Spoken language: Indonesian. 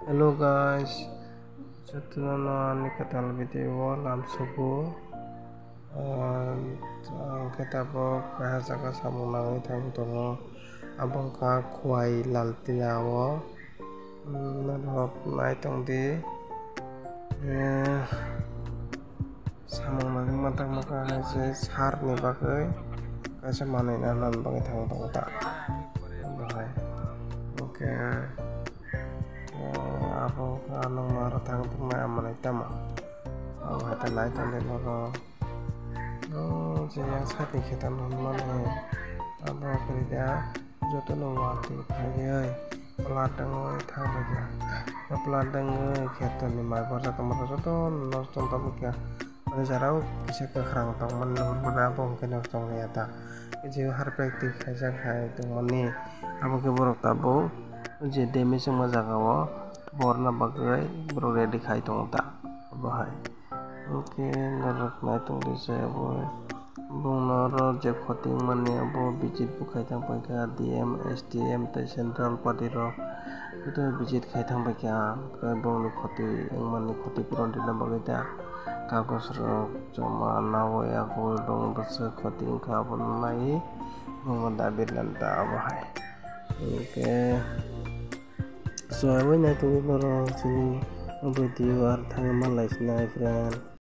Hello guys, setelah kita video langsung kita bahasa ke samung thang tongo abang ka kuai lal tilawo nanok nai tong di samung nang matang maka se sar ni bagai kasa manai nanan bangai thang tong ta bahai oke apa kalau marah thang tong mai amanai tama hata nai tong de maka yang saat ini kita nonton apa kerja jodoh nongwati kayak peladang thang aja peladang kita nih mai bahasa kemarin jodoh nonton tapi ya pada cara bisa ke kerang tong menurut berapa mungkin nonton lihat jadi har praktik kayak itu mani apa keborok tabu jadi mesem mazakawa borna bagai beroleh dikai tong tak bahai oke ngarep naik tong desa boy Bungnoro je khoting mane abo bijit bukai tang paika DM SDM te Central Padiro itu bijit khai tang paika kai bong ni khoti mane khoti puron dina bagita kagos rok joma nawo ya ko bong bese khoting ka bon nai bong dabit lanta bahai oke so I went to the video thang malai snai friend